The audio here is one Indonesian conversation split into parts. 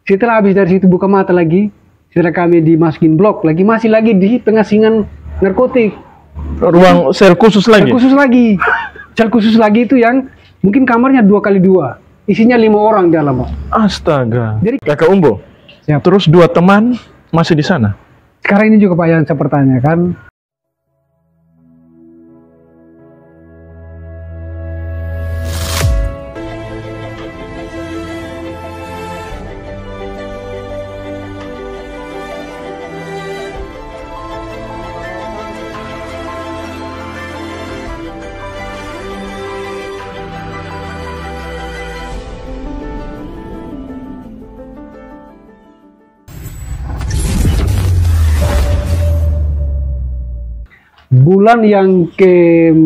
Setelah habis dari situ buka mata lagi, setelah kami dimasukin blok lagi, masih lagi di pengasingan narkotik. Ruang sel khusus lagi? Sel khusus lagi itu yang mungkin kamarnya 2x2. Isinya 5 orang di dalam, Pak. Astaga. Jadi Kakak Umbo, siap. Terus 2 teman masih di sana? Sekarang ini juga Pak yang saya pertanyakan. Bulan yang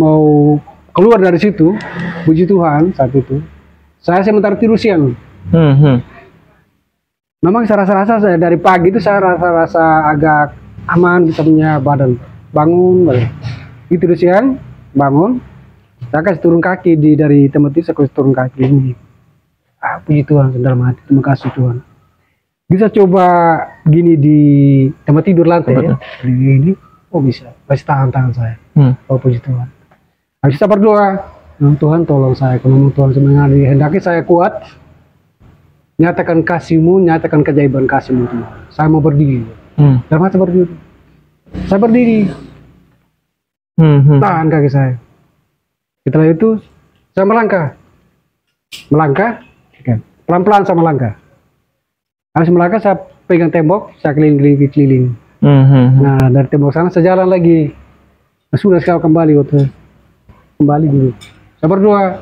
mau keluar dari situ, puji Tuhan saat itu, saya sementara tidur siang. Memang saya rasa dari pagi itu saya rasa agak aman, bisa punya badan. Bangun, tidur siang, bangun, saya kasih turun kaki dari tempat itu, saya kasih turun kaki ini. Puji Tuhan, dalam hati, terima kasih Tuhan. Bisa coba gini di tempat tidur lantai ya, ini. Oh bisa, pasti tangan saya. Oh puji Tuhan. Habis kita berdoa, Tuhan tolong saya, kalau Tuhan sebenarnya hendaki saya kuat, nyatakan kasih-Mu, nyatakan keajaiban kasih-Mu Tuhan. Saya mau berdiri. Dalam hati berdiri. Saya berdiri. Tahan kaki saya. Setelah itu, saya melangkah. Pelan-pelan saya melangkah. Habis melangkah, saya pegang tembok, saya keliling. Nah dari tembok sana saya jalan lagi. Nah, sudah sekali kembali dulu. Saya berdoa,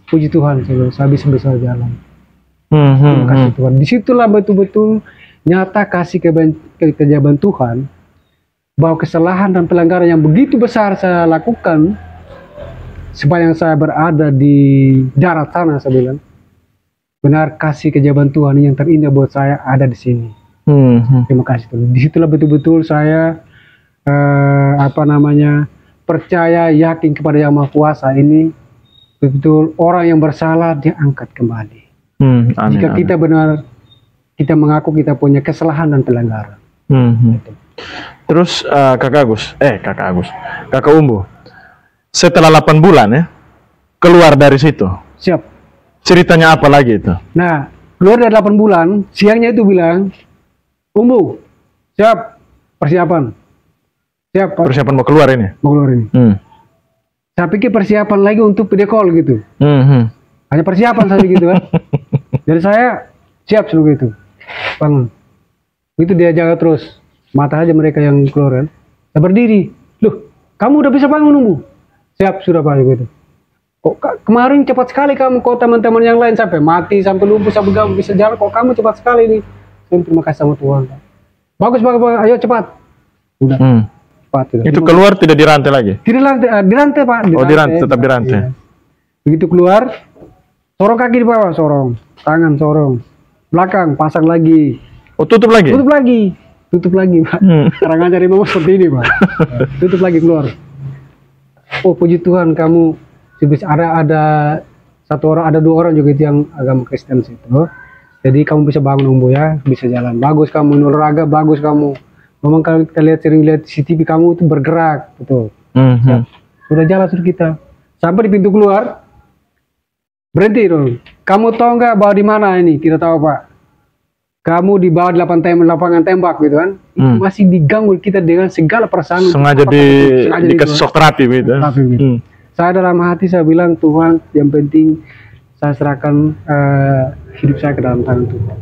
puji Tuhan, saya bisa jalan. Terima kasih Tuhan. Disitulah betul-betul nyata kasih keajaiban Tuhan, bahwa kesalahan dan pelanggaran yang begitu besar saya lakukan sepanjang saya berada di darat sana, saya bilang benar kasih keajaiban Tuhan yang terindah buat saya ada di sini. Terima kasih Tuhan. Disitulah betul-betul saya percaya, yakin kepada Yang Maha Kuasa ini, betul orang yang bersalah diangkat kembali. Jika kita benar, kita mengaku kita punya kesalahan dan pelanggaran. Gitu. Terus Kakak Umbo, setelah 8 bulan ya keluar dari situ. Siap. Ceritanya apa lagi itu? Nah, keluar dari 8 bulan, siangnya itu bilang, Umbu, siap, persiapan. Siap, Pak. Persiapan mau keluar ini? Mau keluar ini. Saya pikir persiapan lagi untuk video call gitu. Hanya persiapan saja gitu kan. Jadi saya siap seluruh itu. Bangun. Itu dia jaga terus. Mata aja mereka yang keluar kan. Saya berdiri. Loh, kamu udah bisa bangun, Umbu? Siap, sudah Pak gitu. Kok kemarin cepat sekali kamu, kok teman-teman yang lain sampai mati, sampai lumpuh, sampai kamu bisa jalan, kok kamu cepat sekali nih. Terima kasih sama Tuhan. Bagus, ayo cepat. Udah. Cepat. Itu keluar tidak dirantai lagi? Tidak dirantai Pak. Dirantai, tetap dirantai. Iya. Begitu keluar, sorong kaki di bawah, sorong. Tangan sorong. Belakang, pasang lagi. Oh, tutup lagi? Tutup lagi Pak. Sekarang aja memang seperti ini Pak. Tutup lagi, keluar. Oh puji Tuhan, kamu ada 2 orang juga itu yang agama Kristen situ. Jadi kamu bisa bangun Umbu ya, bisa jalan. Bagus kamu, olahraga bagus kamu. Memang kalau kita sering lihat CCTV kamu itu bergerak, betul. Sudah jalan sudah kita. Sampai di pintu keluar, berhenti dong. Kamu tahu nggak bahwa di mana ini? Tidak tahu Pak. Kamu di bawah lapangan tembak gitu kan? Masih diganggu kita dengan segala perasaan. Sengaja dikasih shock terapi gitu. Saya dalam hati saya bilang, Tuhan yang penting saya serahkan hidup saya ke dalam tangan Tuhan.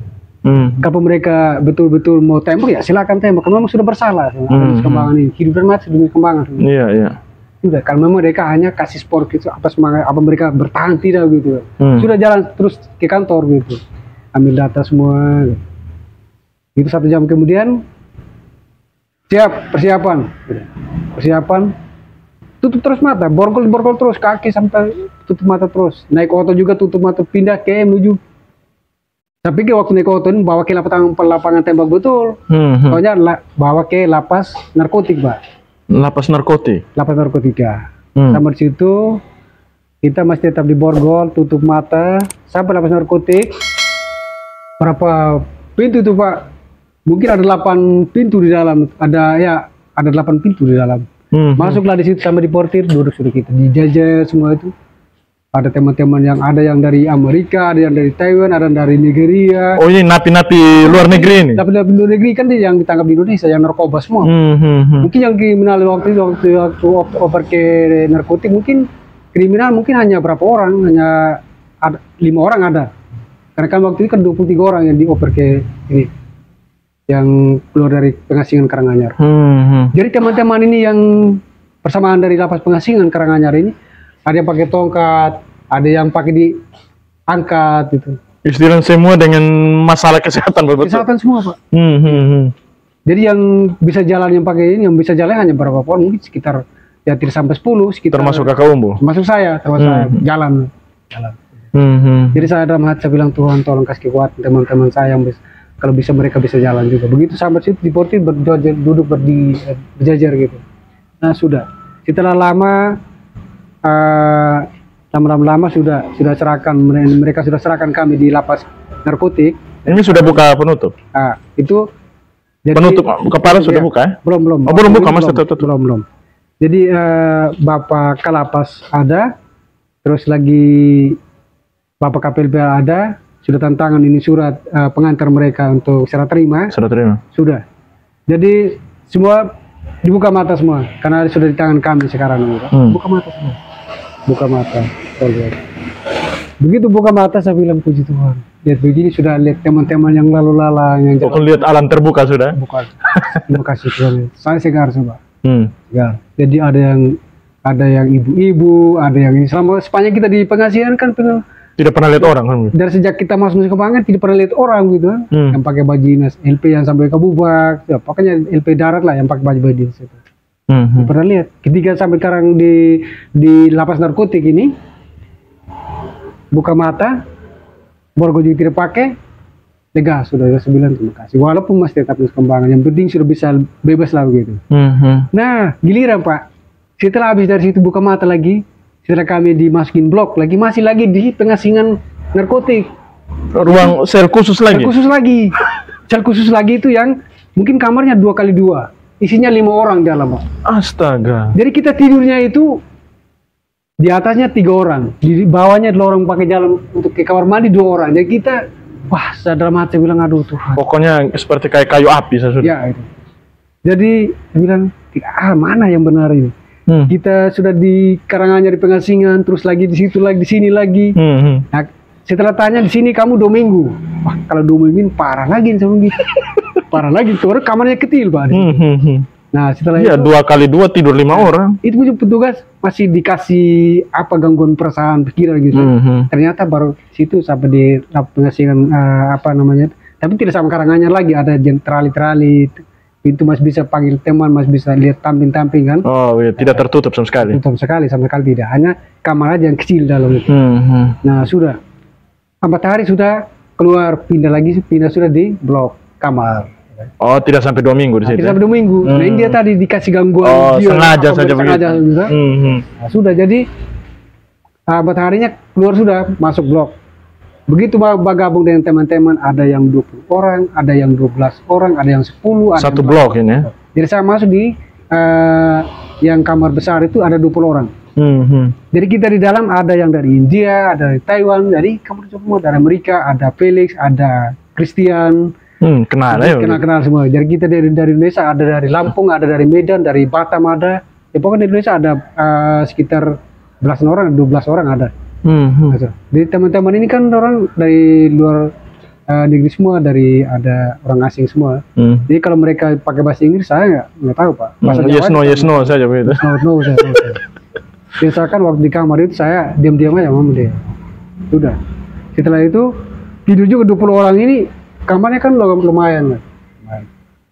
Kalau mereka betul-betul mau tembak ya silakan tembak. Kalau memang sudah bersalah, kembangan ini hidup dan mati demi kembangan. Iya. Sudah, kalau memang mereka hanya kasih sport gitu, apa semangat, apa mereka bertahan tidak gitu. Sudah jalan terus ke kantor gitu, ambil data semua. Gitu. Itu 1 jam kemudian siap persiapan. Tutup terus mata, borgol terus, kaki sampai tutup mata terus. Naik auto juga tutup mata, pindah ke menuju. Saya pikir waktu naik auto ini bawa ke lapangan tembak betul. Soalnya bawa ke lapas narkotik Pak. Lapas narkotika. Sampai di situ kita masih tetap di borgol, tutup mata sampai lapas narkotik. Berapa pintu tuh Pak. Mungkin ada 8 pintu di dalam. Ada 8 pintu di dalam. Masuklah di situ sama di portir, duduk sudah kita dijajah semua itu. Ada teman-teman yang ada yang dari Amerika, ada yang dari Taiwan, ada yang dari Nigeria. Oh ini napi-napi luar negeri ini? Napi-napi luar negeri kan yang ditangkap di Indonesia, yang narkoba semua. Mungkin yang kriminal waktu over ke narkotik mungkin kriminal mungkin hanya berapa orang, hanya ada 5 orang ada. Karena kan waktu itu kan 23 orang yang dioper ke ini, yang keluar dari pengasingan Karanganyar. Jadi teman-teman ini yang persamaan dari lapas pengasingan Karanganyar ini, ada yang pakai tongkat, ada yang pakai diangkat gitu. Istilah semua dengan masalah kesehatan, betul? Kesehatan semua Pak. Jadi yang bisa jalan yang pakai ini, yang bisa jalan hanya berapa pohon, mungkin sekitar ya tidak sampai 10, sekitar. Termasuk kakak Umbu? Termasuk saya, jalan. Jadi saya dalam hati saya bilang, Tuhan tolong kasih kekuatan teman-teman saya yang bisa, kalau bisa mereka bisa jalan juga. Begitu sampai situ di portir duduk berjajar gitu. Nah sudah, setelah lama sudah serahkan, mereka sudah serahkan kami di lapas narkotik. Ini sudah buka penutup? Itu jadi, penutup kepala sudah buka ya? Belum. Oh, belum buka, Mas, tetap. Belum. Jadi Bapak Kalapas ada, terus lagi Bapak KPLP ada, sudah tantangan ini surat pengantar mereka untuk serah terima. Sudah. Jadi semua dibuka mata semua, karena sudah di tangan kami sekarang. Buka mata semua. Buka mata. Begitu buka mata saya bilang puji Tuhan. Lihat begini sudah lihat teman-teman yang lalu lalang yang lihat alam terbuka sudah. Bukan. Terima kasih Tuhan. Saya segar coba. Ya. Jadi ada yang ibu-ibu, ada yang selama sepanjang kita di pengasihan kan tidak pernah lihat orang kan? Dari sejak kita masuk ke Kepangan tidak pernah lihat orang gitu. Yang pakai baju dinas LP yang sampai ke Bubak, ya, pokoknya LP darat lah yang pakai baju dinas itu. Pernah lihat. Ketika sampai sekarang di lapas narkotik ini, buka mata, borgo juga tidak pakai, lega sudah 9 terima kasih. Walaupun masih tetap kembangan, yang penting sudah bisa bebas lah gitu. Nah, giliran Pak, setelah habis dari situ buka mata lagi, setelah kami dimasukin blok lagi, masih lagi di pengasingan narkotik. Ruang sel khusus lagi? Sel khusus lagi itu yang mungkin kamarnya 2x2. Isinya 5 orang di dalam, Pak. Astaga. Jadi kita tidurnya itu di atasnya 3 orang, di bawahnya 2 orang pakai jalan untuk ke kamar mandi 2 orang. Jadi kita, wah, saya dalam hati bilang aduh Tuhan. Pokoknya seperti kayak kayu api saya sudah. Ya itu. Jadi bilang, mana yang benar ini? Kita sudah di Karanganyar di pengasingan, terus lagi di situ lagi, di sini lagi. Nah, setelah tanya di sini kamu 2 minggu. Wah, kalau 2 minggu ini parah lagi sama gitu. Parah lagi, karena kamarnya kecil Pak. Nah setelah itu 2x2 tidur 5 orang. Itu petugas masih dikasih apa gangguan perasaan pikiran gitu. Ternyata baru situ sampai di pengasingan apa namanya. Tapi tidak sama Karanganyar lagi, ada trali-trali. Pintu masih bisa panggil teman, masih bisa lihat tamping-tamping kan. Oh iya, tidak tertutup sama sekali. Tutup sekali, sama sekali tidak. Hanya kamar aja yang kecil dalam itu. Nah sudah 4 hari sudah keluar, pindah sudah di blok kamar. Oh, tidak sampai 2 minggu di situ? Tidak sampai 2 minggu. Nah ini dia tadi dikasih gangguan. Oh, sengaja saja begitu. Nah, sudah jadi 4 harinya keluar sudah masuk blok. Begitu bergabung dengan teman-teman, ada yang 20 orang, ada yang 12 orang, ada yang 10. Ada satu yang blok ini ya? Jadi saya masuk di yang kamar besar itu ada 20 orang. Jadi kita di dalam ada yang dari India, ada dari Taiwan, dari kamar semua, dari Amerika, ada Felix, ada Christian. Kenal ya? Kenal semua. Jadi kita dari Indonesia, ada dari Lampung, ada dari Medan, dari Batam ada. Ya pokoknya di Indonesia ada sekitar belasan orang, 12 orang ada. Jadi teman-teman ini kan orang dari luar negeri semua, ada orang asing semua. Jadi kalau mereka pakai bahasa Inggris saya nggak tahu Pak. Bahasa Jawa yes no saja begitu. No saja. Biasakan waktu di kamar itu saya diam-diam aja sama dia. Sudah. Setelah itu tidur juga 20 orang ini. Kamarnya kan lumayan.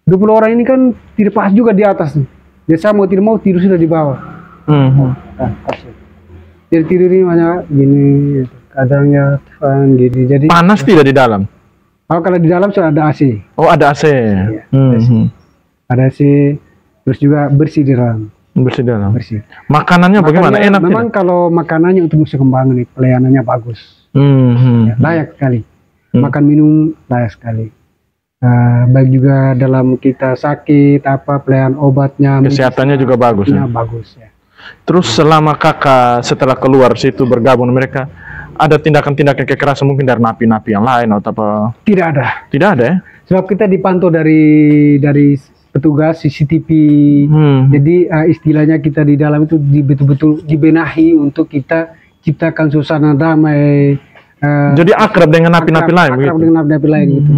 20 orang ini kan tidak pas juga di atas. Jadi saya mau tidak mau tidur sudah di bawah. Jadi tidur ini hanya gini, kadangnya fan gini. Jadi panas tidak di dalam? Oh, kalau di dalam sudah ada AC. Oh, ada AC. Ya, ada AC, terus juga bersih di dalam. Bersih. Makanannya bagaimana? Enak memang tidak? Kalau makanannya untuk Nusa Kambangan nih, pelayanannya bagus. Ya, layak sekali. Makan minum layak sekali. Baik juga dalam kita sakit, apa pelayanan obatnya, Kesehatannya juga bagus ya. Bagus ya. Terus selama kakak setelah keluar situ bergabung mereka, ada tindakan-tindakan kekerasan mungkin dari napi-napi yang lain atau apa? Tidak ada. Tidak ada ya? Sebab kita dipantau dari petugas CCTV. Jadi istilahnya kita di dalam itu betul-betul dibenahi untuk kita ciptakan suasana damai. Jadi akrab dengan napi-napi lain akrab begitu? dengan napi-napi lain gitu.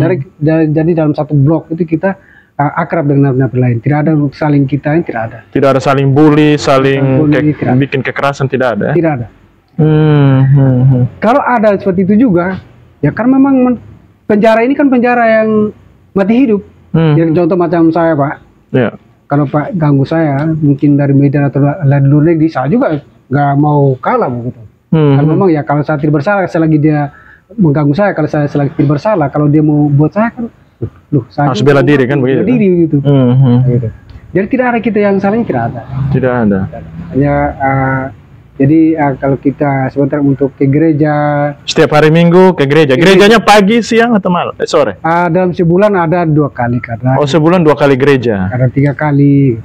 Jadi dalam satu blok itu kita akrab dengan napi-napi lain. Tidak ada saling kita, tidak ada. Tidak ada saling bully, tidak ada. bikin kekerasan, tidak ada ya? Tidak ada. Kalau ada seperti itu juga, ya karena memang penjara ini kan penjara yang mati hidup. Jadi contoh macam saya Pak, Ya. kalau Pak ganggu saya, mungkin dari Medan atau dari luar negeri, saya juga nggak mau kalah begitu. Karena memang ya kalau saya tidak bersalah, selagi dia mengganggu saya, kalau saya selagi tidak bersalah, kalau dia mau buat saya kan, saya harus bela diri kan begitu? Bela diri gitu. Gitu. Jadi tidak ada kita yang salahnya, tidak ada. Tidak ada. Hanya jadi kalau kita sebentar untuk ke gereja. Setiap hari Minggu ke gereja. Gerejanya pagi, siang atau malam? Sore? Dalam sebulan ada 2 kali kadang. Oh, sebulan 2 kali gereja. Ada 3 kali.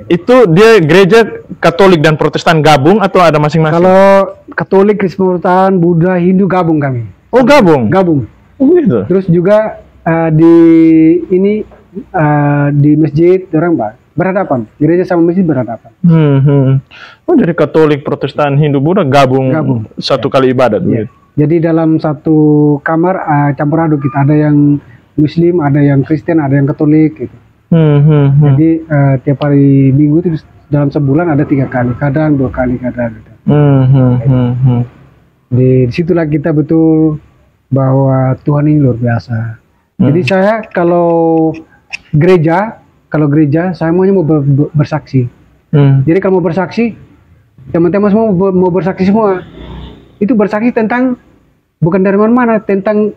Itu dia gereja Katolik dan Protestan gabung atau ada masing-masing? Kalau Katolik, Kristen, Protestan, Buddha, Hindu gabung kami. Oh, gabung. Gabung. Oh, gitu. Terus juga di masjid orang Pak berhadapan. Gereja sama masjid berhadapan. Oh, jadi Katolik, Protestan, Hindu, Buddha gabung. Satu kali ibadat begitu. Jadi dalam satu kamar campur aduk kita, ada yang Muslim, ada yang Kristen, ada yang Katolik gitu. Jadi tiap hari Minggu itu dalam sebulan ada 3 kali, kadang 2 kali kadang gitu. Di situlah kita betul bahwa Tuhan ini luar biasa. Jadi saya kalau gereja saya maunya mau bersaksi. Jadi kalau mau bersaksi, teman-teman semua mau bersaksi semua. Itu bersaksi tentang bukan dari mana-mana, tentang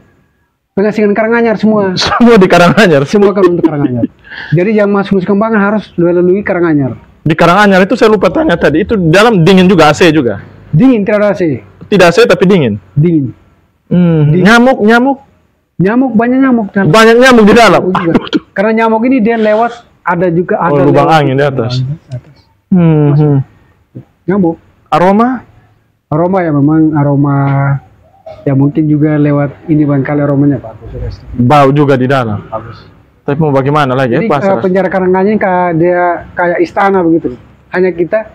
pengasingan Karanganyar semua. Semua di Karanganyar. Semua kalau untuk Karanganyar. Jadi yang masuk Nusa Kambangan harus melalui Karanganyar. Di Karanganyar itu saya lupa tanya tadi, itu dalam dingin juga, AC juga? Dingin, tidak ada AC. Tidak AC tapi dingin? Dingin. Nyamuk, banyak nyamuk. Banyak nyamuk di dalam. Karena nyamuk ini dia lewat, ada juga ada lubang angin di atas. Nyamuk. Aroma ya memang aroma ya mungkin juga lewat ini barangkali aromanya bagus. Bau juga di dalam. Bagus. Tapi mau bagaimana lagi? Jadi penjara Karanganyar dia kayak istana begitu. Hanya kita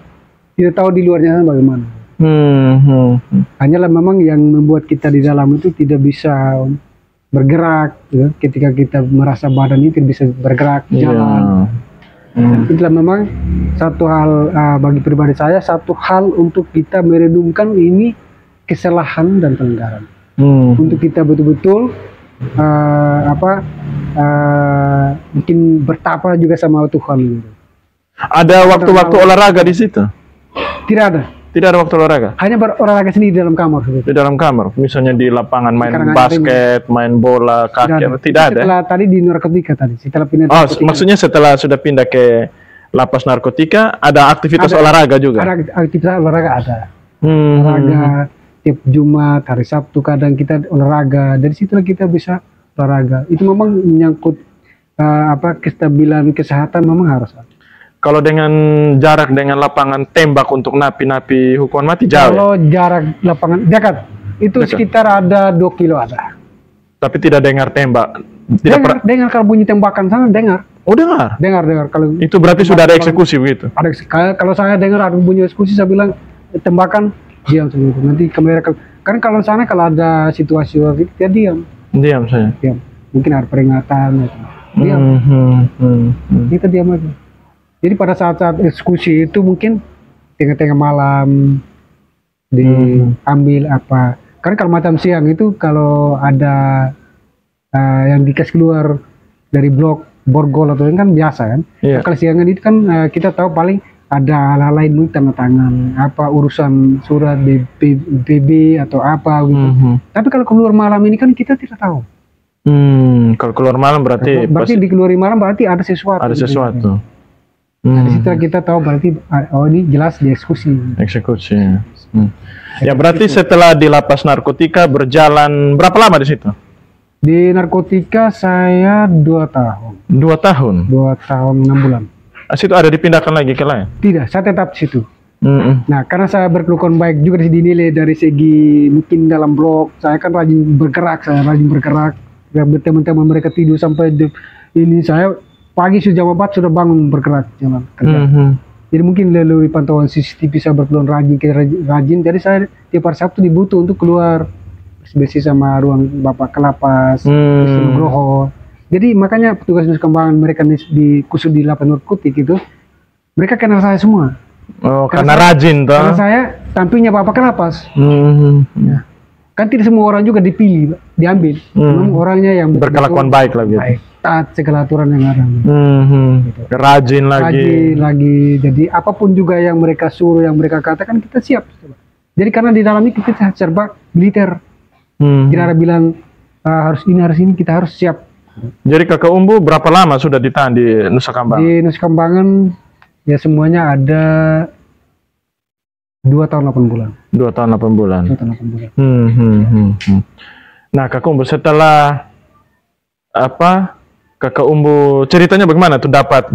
tidak tahu di luarnya bagaimana. Hanyalah memang yang membuat kita di dalam itu tidak bisa bergerak ya. Ketika kita merasa badan ini tidak bisa bergerak jalan. Itulah memang satu hal bagi pribadi saya, satu hal untuk kita merenungkan ini kesalahan dan pelanggaran. Untuk kita betul-betul mungkin bertapa juga sama Tuhan. Ada waktu-waktu olahraga di situ? Tidak ada. Tidak ada waktu olahraga? Hanya berolahraga sendiri di dalam kamar. Di dalam kamar? Misalnya di lapangan main basket, main bola, kaki, tidak ada? Setelah tadi di narkotika tadi, setelah pindah narkotika. Maksudnya setelah sudah pindah ke lapas narkotika, ada aktivitas olahraga juga? Ada aktivitas olahraga ada. Olahraga tiap Jumat, hari Sabtu kadang kita olahraga. Dari situlah kita bisa olahraga. Itu memang menyangkut kestabilan kesehatan memang harus ada. Kalau dengan jarak dengan lapangan tembak untuk napi-napi hukuman mati jauh? Kalau jarak lapangan dekat, itu sekitar ada 2 kilo ada. Tapi tidak dengar tembak? Dengar kalau bunyi tembakan sana, dengar. Oh, dengar? Dengar. Kalau itu berarti sudah ada eksekusi begitu? Kalau saya dengar ada bunyi eksekusi, saya bilang tembakan, diam sebentar. Nanti kamera, kan kalau sana kalau ada situasi dia diam. Diam saya? Diam. Mungkin ada peringatan. Gitu. Diam. Kita diam aja. Jadi pada saat-saat eksekusi itu mungkin tengah-tengah malam diambil apa. Karena kalau macam siang itu kalau ada yang dikasih keluar dari blok borgol atau kan biasa kan. Yeah. Kalau siangan itu kan kita tahu paling ada hal lain dulu, tanda tangan, apa urusan surat BB atau apa gitu. Tapi kalau keluar malam ini kan kita tidak tahu. Kalau keluar malam berarti dikeluarin malam berarti ada sesuatu. Ada sesuatu. Nah, di situ kita tahu berarti ini jelas dieksekusi. Eksekusi. Ya berarti setelah di lapas narkotika berjalan berapa lama di situ? Di narkotika saya 2 tahun. 2 tahun? 2 tahun 6 bulan. Situ ada dipindahkan lagi ke lain? Tidak, saya tetap di situ. Nah, karena saya berkelakuan baik juga dinilai dari segi mungkin dalam blog, saya kan rajin bergerak. Teman-teman mereka tidur sampai ini saya pagi sudah jam 4 sudah bangun bergerak jalan kerja. Jadi mungkin melalui pantauan CCTV saya berkeluar rajin. Jadi saya tiap hari Sabtu dibutuh untuk keluar bersih sama ruang Bapak Kelapas, Nugroho. Jadi makanya petugas Nusa Kambangan mereka di khusus di lapas narkotik itu mereka kenal saya semua. Oh, karena rajin toh. Karena saya tampilnya Bapak Kelapas. Ya. Kan tidak semua orang juga dipilih, diambil. Memang orangnya yang berkelakuan baik lah gitu. Baik, taat segala aturan yang ada. Gitu. Rajin lagi. Jadi apapun juga yang mereka suruh, yang mereka katakan kita siap. Jadi karena di dalam itu kita serba militer. Tidak ada bilang harus ini, kita harus siap. Jadi Kakak Umbu berapa lama sudah ditahan di Nusa Kambangan? Di Nusa Kambangan ya semuanya ada 2 tahun 8 bulan. 2 tahun 8 bulan. 2 tahun 8 bulan. Nah, Kakak Umbu setelah Kakak Umbu ceritanya bagaimana tuh dapat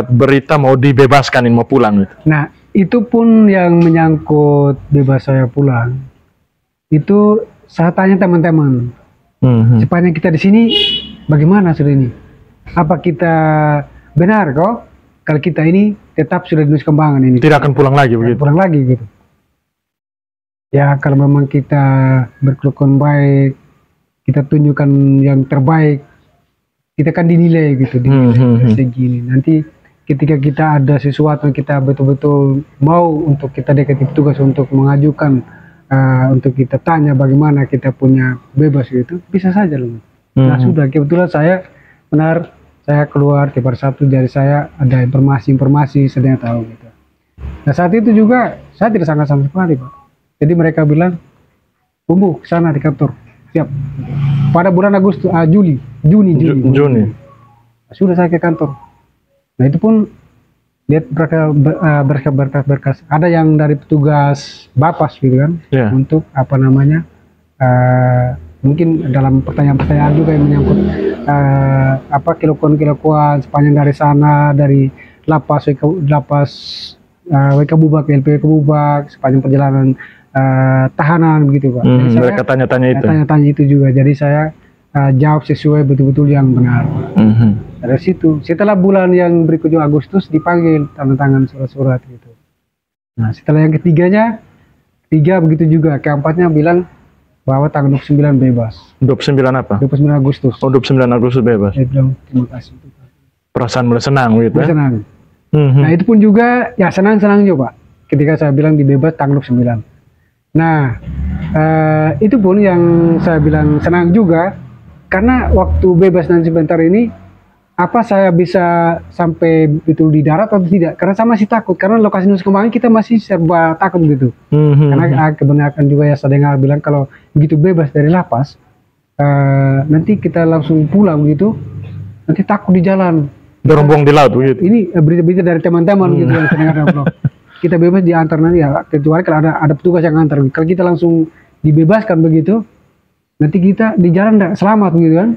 berita mau dibebaskan mau pulang gitu? Nah, itu pun yang menyangkut bebas saya pulang. Itu saya tanya teman-teman. Sepanjang kita di sini bagaimana sudah ini? Apa kita benar kok kalau kita ini tetap sudah di Nusa Kambangan ini? Tidak akan pulang lagi begitu? Pulang lagi gitu. Ya kalau memang kita berkelakuan baik, kita tunjukkan yang terbaik, kita kan dinilai gitu, dinilai segini. Nanti ketika kita ada sesuatu kita betul-betul mau untuk kita dekati petugas untuk mengajukan, untuk kita tanya bagaimana kita punya bebas gitu, bisa saja loh. Nah sudah kebetulan saya keluar tiap hari Sabtu, dari saya ada informasi sedang tahu gitu. Nah saat itu juga saya tidak sangka sama sekali Pak. Jadi mereka bilang, Umbu sana di kantor, siap. Pada bulan Juni. Sudah saya ke kantor. Nah itu pun lihat berkas. Ada yang dari petugas Bapas gitu kan, untuk mungkin dalam pertanyaan-pertanyaan juga yang menyangkut kelakuan sepanjang dari sana, dari lapas WK Bubak, LP WK Bubak, sepanjang perjalanan tahanan begitu Pak. Mereka tanya-tanya itu juga. Jadi saya jawab sesuai betul-betul yang benar. Dari situ, setelah bulan yang berikutnya Agustus dipanggil tanda tangan surat-surat gitu. Nah setelah yang ketiga begitu juga, keempatnya bilang bahwa tanggal 29 bebas. 29 apa? 29 Agustus. Oh 29 Agustus bebas. Saya bilang terima kasih. Perasaan mulai senang gitu ya? Senang. Nah itu pun juga ya senang juga Pak. Ketika saya bilang dibebas tanggal 29. Nah itu pun yang saya bilang senang juga, karena waktu bebas nanti sebentar ini apa saya bisa sampai betul di darat atau tidak, karena saya masih takut, karena lokasi Nusa Kambangan kita masih serba takut gitu. Karena kebanyakan juga ya saya dengar bilang kalau begitu bebas dari lapas nanti kita langsung pulang gitu, nanti takut di jalan, berombong di laut begitu. Ini berita-berita dari teman-teman gitu yang saya dengar dari blog. Kita bebas diantar nanti ya, kecuali kalau ada petugas yang antar. Kalau kita langsung dibebaskan begitu, nanti kita di jalan tidak selamat begitu kan.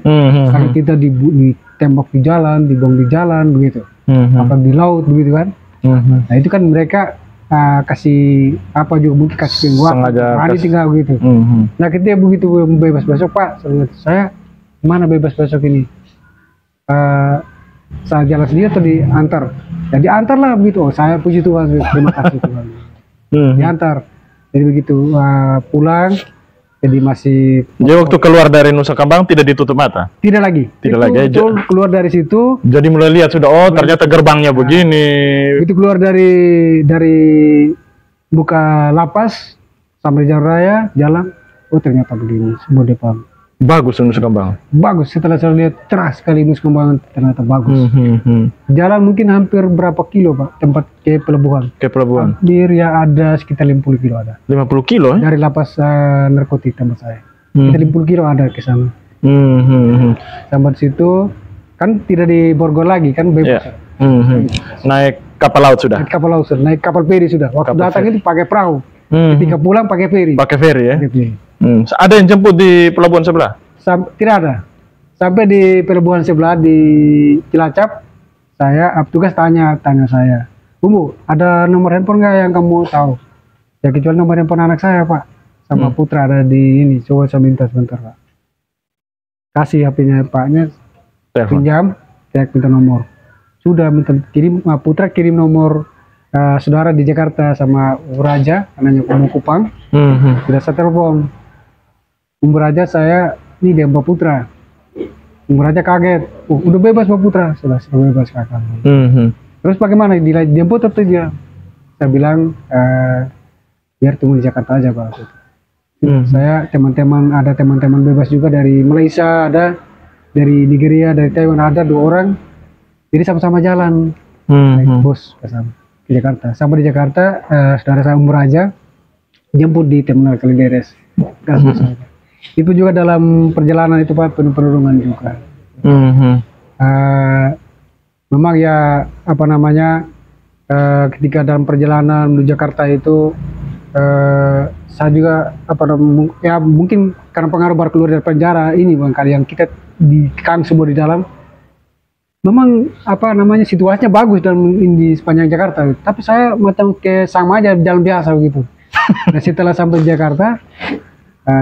Kalau kita ditembak di jalan, dibuang di jalan begitu, apa di laut begitu kan. Nah itu kan mereka kasih mungkin kasih penguatan, tinggal begitu. Nah ketika begitu bebas besok Pak, saya mana bebas besok ini? Saya jalan sendiri atau diantar? Ya diantar lah begitu. Oh, saya puji Tuhan, terima kasih Tuhan. Diantar. Jadi begitu pulang. Jadi masih. Jadi waktu keluar dari Nusa Kambangan tidak ditutup mata? Tidak lagi. Keluar dari situ. Jadi mulai lihat sudah, oh ternyata gerbangnya begini. Itu keluar dari buka lapas sampai jalan raya, jalan. Oh ternyata begini, semua depan. Bagus Nusa Kambangan. Bagus. Setelah saya lihat cerah sekali Nusa Kambangan, ternyata bagus. Jalan mungkin hampir berapa kilo Pak, tempat ke pelabuhan. Hampir ya ada sekitar 50 kilo ada. 50 kilo? Dari lapas narkotik tempat saya. Sekitar 50 kilo ada ke sana. Sampai situ kan tidak di Borgol lagi kan, bebas. Naik kapal laut sudah. Naik kapal feri sudah. Waktu datang itu pakai perahu. Ketika pulang pakai feri. Pakai feri ya. Ada yang jemput di pelabuhan sebelah? Tidak ada. Sampai di pelabuhan sebelah di Cilacap, petugas tanya saya, "Bumbu, ada nomor handphone nggak yang kamu tahu?" Ya kecuali nomor handphone anak saya, Pak, sama Putra ada di ini. Coba saya minta sebentar, Pak. Kasih HP-nya Paknya, pinjam, saya minta nomor. Sudah minta kirim, Putra kirim nomor saudara di Jakarta sama Raja, anaknya Umbu Kupang. Sudah saya telepon. Umbu Raja saya, ini dia Mbak Putra. Umbu Raja kaget, udah bebas Mbak Putra, sudah bebas kakak. Terus bagaimana, dijemput atau dia? Saya bilang, biar tunggu di Jakarta aja Pak. Saya ada teman-teman bebas juga dari Malaysia, ada dari Nigeria, dari Taiwan, ada 2 orang. Jadi sama-sama jalan, naik bus ke Jakarta. Sampai di Jakarta, saudara saya Umbu Raja jemput di terminal Kalideres. Itu juga dalam perjalanan itu Pak, penuh penurungan juga. Memang ya apa namanya, ketika dalam perjalanan menuju Jakarta itu saya juga ya mungkin karena pengaruh baru keluar dari penjara ini Bang, kali yang kita dikang semua di dalam. Memang apa namanya, situasinya bagus di sepanjang Jakarta, tapi saya macam kayak sama aja jalan biasa begitu. Nah setelah sampai Jakarta,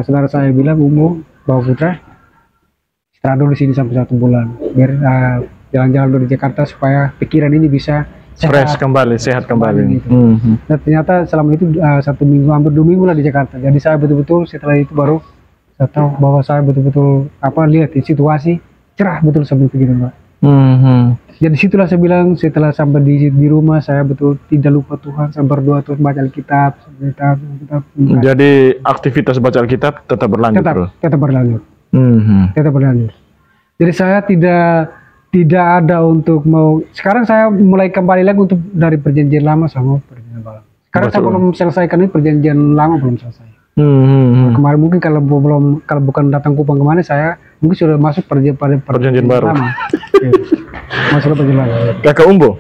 saudara saya bilang, "Umbu, bawa Putra istirahat dulu di sini sampai 1 bulan, biar jalan-jalan dulu di Jakarta supaya pikiran ini bisa fresh kembali, sehat kembali." Gitu. Dan ternyata selama itu 1 minggu, hampir 2 minggu lah di Jakarta. Jadi saya betul-betul setelah itu baru saya tahu bahwa saya betul-betul lihat di situasi cerah betul sampai begitu Pak. Jadi situlah saya bilang, setelah sampai di rumah saya betul tidak lupa Tuhan, saya berdoa terus, baca Alkitab. Jadi aktivitas baca Alkitab tetap berlanjut, tetap berlanjut. Tetap berlanjut. Jadi saya tidak ada untuk mau, sekarang saya mulai kembali lagi untuk dari perjanjian lama sama perjanjian baru. Sekarang saya belum selesaikan ini, perjanjian lama belum selesai. Kemarin mungkin kalau bukan datang Kupang kemarin, saya mungkin sudah masuk perjanjian baru. Lama. Masuk ke perjanjian baru. Kakak Umbu,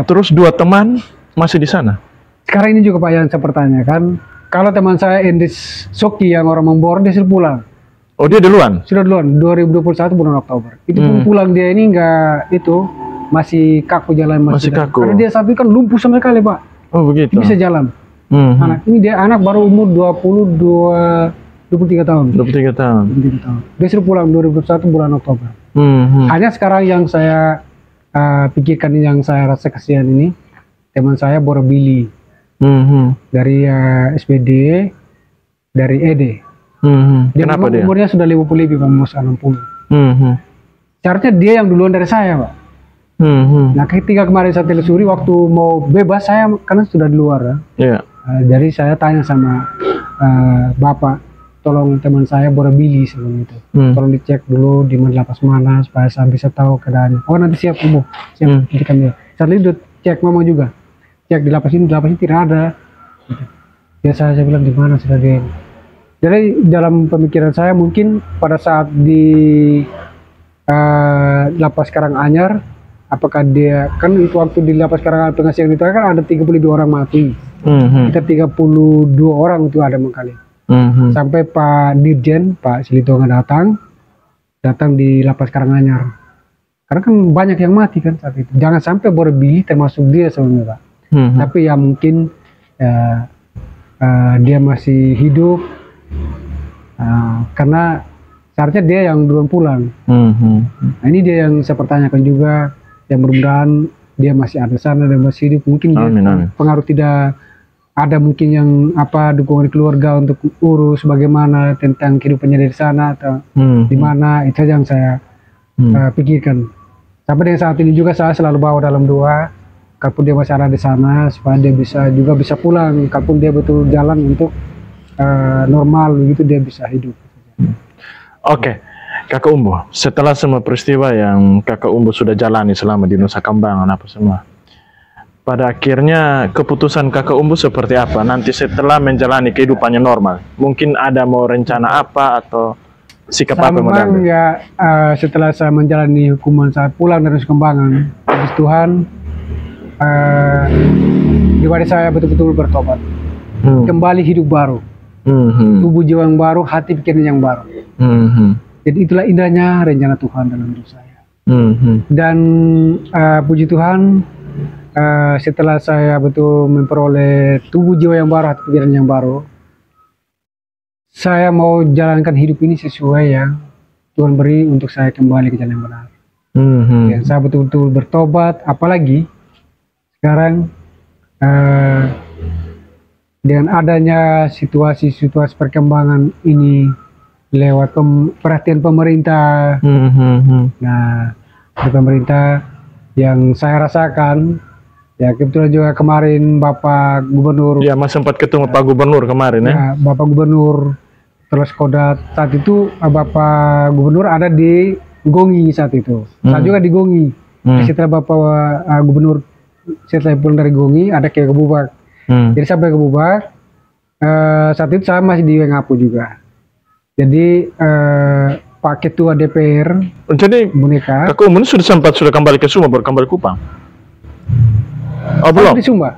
terus 2 teman masih di sana? Sekarang ini juga Pak yang saya pertanyakan, kalau teman saya Endis Soki yang orang Membor, dia sudah pulang. Oh dia duluan? Sudah duluan, 2021 bulan Oktober. Itu pun pulang dia ini masih kaku jalan, masih kaku. Karena dia saat itu kan lumpuh sama sekali Pak. Oh begitu. Dia bisa jalan. Anak baru umur 23 tahun. 23 tahun. Dia sudah pulang 2021 bulan Oktober. Hanya sekarang yang saya pikirkan, yang saya rasa kasihan ini, teman saya Borobili dari SPD, dari ED. Dia Kenapa dia? Umurnya sudah 50 lebih, mau 60. Seharusnya dia yang duluan dari saya Pak. Nah ketika kemarin saya telusuri waktu mau bebas, saya karena sudah di luar ya. Jadi saya tanya sama Bapak, tolong teman saya Borobili sebelum itu, tolong dicek dulu di lapas mana supaya saya bisa tahu keadaannya. Oh nanti siap Umbu, siap nanti kami. Saat itu cek mama juga, cek di lapas ini tidak ada. Biasa saya bilang di mana sudah dia. Jadi dalam pemikiran saya mungkin pada saat di lapas Karanganyar, apakah dia kan itu waktu di lapas Karanganyar pengasihan itu kan ada 32 orang mati. Kita 32 orang itu ada mengkali. Sampai Pak Dirjen, Pak Silitonga datang di lapas Karanganyar. Karena kan banyak yang mati kan saat itu. Jangan sampai Borobili termasuk dia sebenarnya Pak. Tapi ya mungkin dia masih hidup. Karena seharusnya dia yang duluan pulang. Nah ini dia yang saya pertanyakan juga. Yang mudah-mudahan dia masih ada sana dan masih hidup. Mungkin dia pengaruh tidak ada, mungkin yang dukungan keluarga untuk urus bagaimana tentang kehidupannya dari sana atau di mana, itu yang saya pikirkan. Sampai dengan saat ini juga saya selalu bawa dalam doa, kalaupun dia masih ada di sana supaya dia bisa pulang, kalaupun dia betul jalan untuk normal begitu, dia bisa hidup. Oke. Kakak Umbu, setelah semua peristiwa yang Kakak Umbu sudah jalani selama di Nusa Kambangan apa semua, pada akhirnya keputusan Kakak Umbu seperti apa nanti setelah menjalani kehidupannya normal? Mungkin ada mau rencana apa atau sikap apa yang mau diambil? Ya, setelah saya menjalani hukuman, saya pulang dari Nusa Kambangan, puji Tuhan, jiwa saya betul-betul bertobat, kembali hidup baru, tubuh jiwa yang baru, hati pikiran yang baru. Jadi itulah indahnya rencana Tuhan dalam hidup saya. Dan puji Tuhan, setelah saya betul memperoleh tubuh jiwa yang baru, hati pikiran yang baru, saya mau jalankan hidup ini sesuai yang Tuhan beri untuk saya kembali ke jalan yang benar. Dan saya betul-betul bertobat, apalagi sekarang dengan adanya situasi-situasi perkembangan ini lewat perhatian pemerintah. Nah, dari pemerintah yang saya rasakan, ya kebetulan juga kemarin Bapak Gubernur. Ya, Mas sempat ketemu Pak Gubernur kemarin ya. Bapak Gubernur terus Kodat saat itu Bapak Gubernur ada di Gongi saat itu. Saya juga di Gongi. Setelah Bapak Gubernur setelah pulang dari Gongi ada ke Bubak. Jadi sampai ke Bubak saat itu saya masih di Wengapu juga. Jadi Pak Ketua DPR. Jadi Boneka. Kakak Umbu sudah kembali ke Sumba, baru kembali Kupang. Oh belum? Masih di Sumba.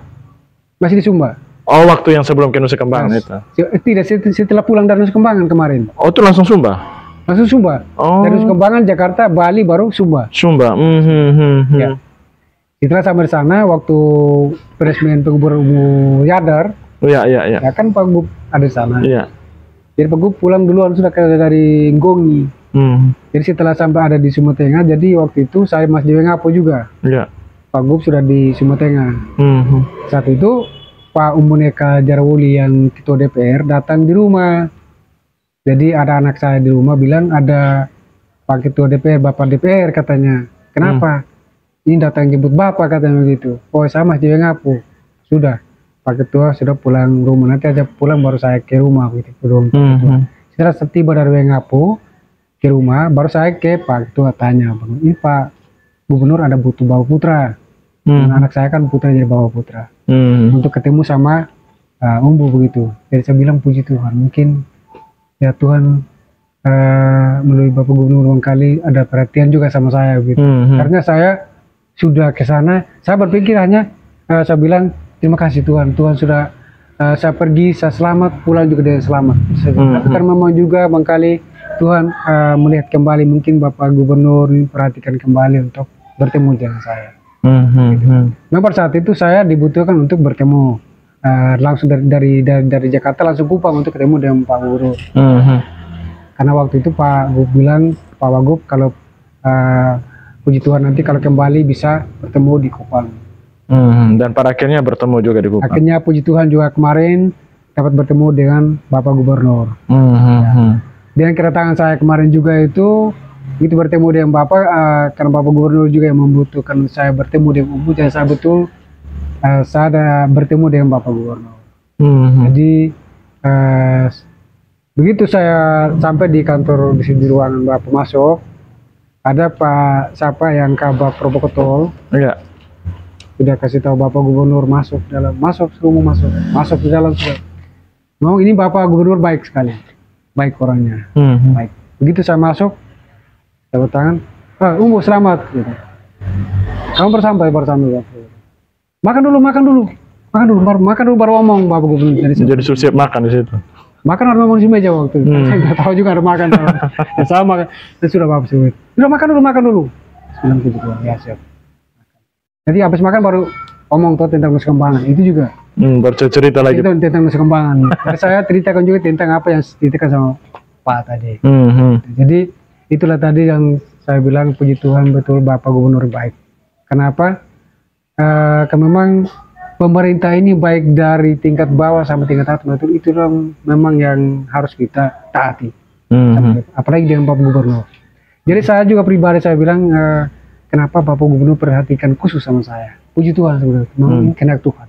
Masih di Sumba. Oh, waktu yang sebelum ke Nusa Kambangan itu? Tidak, setelah pulang dari Nusa Kambangan kemarin. Oh, itu langsung Sumba? Langsung Sumba. Oh. Dari Nusa Kambangan, Jakarta, Bali, baru Sumba. Sumba. Ya. Setelah sampai di sana, waktu peresmian Pak Gubernur Yadar, ya kan Pak Gub ada di sana. Iya. Jadi Pak Gub pulang duluan sudah dari Gongi. Jadi setelah sampai ada di Sumba Tengah, jadi waktu itu saya masih di Wengapu juga. Iya. Pak Gub sudah di Sumba Tengah. Saat itu Pak Umuneka Jarawuli yang ketua DPR datang di rumah. Jadi ada anak saya di rumah bilang ada Pak Ketua DPR, Bapak DPR katanya. Kenapa? Ini datang jemput Bapak katanya begitu. Oh sama di Wengapu. Sudah. Pak Ketua sudah pulang rumah. Nanti aja pulang baru saya ke rumah gitu. Setelah tiba dari Wengapu ke rumah baru saya ke Pak Ketua tanya. Ini Pak Gubernur ada butuh bawa putra. Anak saya kan putra jadi bawa putra. Untuk ketemu sama Umbu begitu. Jadi saya bilang puji Tuhan, mungkin ya Tuhan melalui Bapak Gubernur barangkali ada perhatian juga sama saya gitu. Karena saya sudah ke sana, saya berpikir hanya saya bilang terima kasih Tuhan, Tuhan sudah saya pergi, saya selamat, pulang juga dengan selamat. Karena memang juga barangkali Tuhan melihat kembali mungkin Bapak Gubernur perhatikan kembali untuk bertemu dengan saya. Memang pada saat itu saya dibutuhkan untuk bertemu langsung dari Jakarta langsung Kupang untuk ketemu dengan Pak Gubernur. Karena waktu itu Pak Gub bilang, Pak Wagub kalau puji Tuhan nanti kalau kembali bisa bertemu di Kupang. Dan pada akhirnya bertemu juga di Kupang. Akhirnya puji Tuhan juga kemarin dapat bertemu dengan Bapak Gubernur. Dan kedatangan saya kemarin juga itu bertemu dengan Bapak karena Bapak Gubernur juga yang membutuhkan saya bertemu dengan Umbu, dan saya betul saya ada bertemu dengan Bapak Gubernur. Jadi begitu saya sampai di kantor di ruangan Bapak masuk, ada Pak siapa yang kabar Probokoto. Iya. Sudah kasih tahu Bapak Gubernur masuk rumah masuk ke dalam sudah. Mau ini Bapak Gubernur baik sekali, baik orangnya, baik. Begitu saya masuk, tepuk tangan, Umbu selamat gitu. Kamu bersampai makan dulu baru ngomong Bapak Gubernur. Jadi sudah siap makan di situ. Makan harus ngomong di meja waktu itu. Saya nggak tahu juga ada makan. Saya makan, sudah Bapak sudah. Sudah makan dulu. Bilang gitu ya siap. Jadi habis makan baru ngomong tuh tentang Nusa Kambangan itu juga. Baru cerita lagi. Itu tentang Nusa Kambangan. Jadi saya ceritakan juga tentang apa yang diceritakan sama Pak tadi. Jadi itulah tadi yang saya bilang puji Tuhan betul Bapak Gubernur baik. Kenapa? Karena memang pemerintah ini baik dari tingkat bawah sampai tingkat atas, betul itu memang yang harus kita taati. Apalagi dengan Bapak Gubernur. Jadi saya juga pribadi saya bilang kenapa Bapak Gubernur perhatikan khusus sama saya. Puji Tuhan sebenarnya, memang kehendak Tuhan.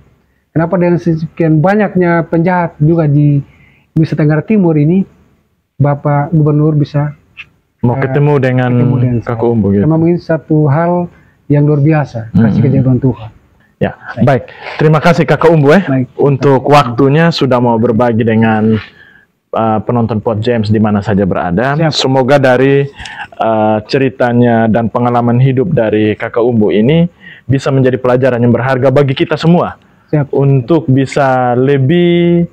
Kenapa dengan sekian banyaknya penjahat juga di Nusa Tenggara Timur ini, Bapak Gubernur bisa mau ketemu dengan Kakak Umbu gitu. Memang ini satu hal yang luar biasa, kasih kejadian Tuhan. Ya, baik. Terima kasih Kakak Umbu untuk waktunya sudah mau berbagi dengan penonton Pod James di mana saja berada. Siap. Semoga dari ceritanya dan pengalaman hidup dari Kakak Umbu ini bisa menjadi pelajaran yang berharga bagi kita semua. Siap. Untuk bisa lebih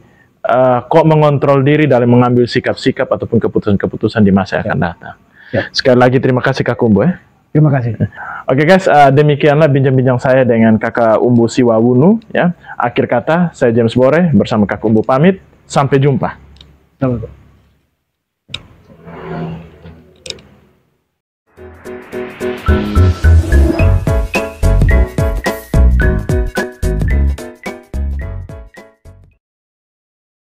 kok mengontrol diri dalam mengambil sikap-sikap ataupun keputusan-keputusan di masa yang akan datang. Sekali lagi terima kasih Kak Umbu ya. Terima kasih. Oke guys, demikianlah bincang-bincang saya dengan Kakak Umbu Siwawunu ya. Akhir kata, saya James Bore bersama Kakak Umbu pamit. Sampai jumpa. Selamat.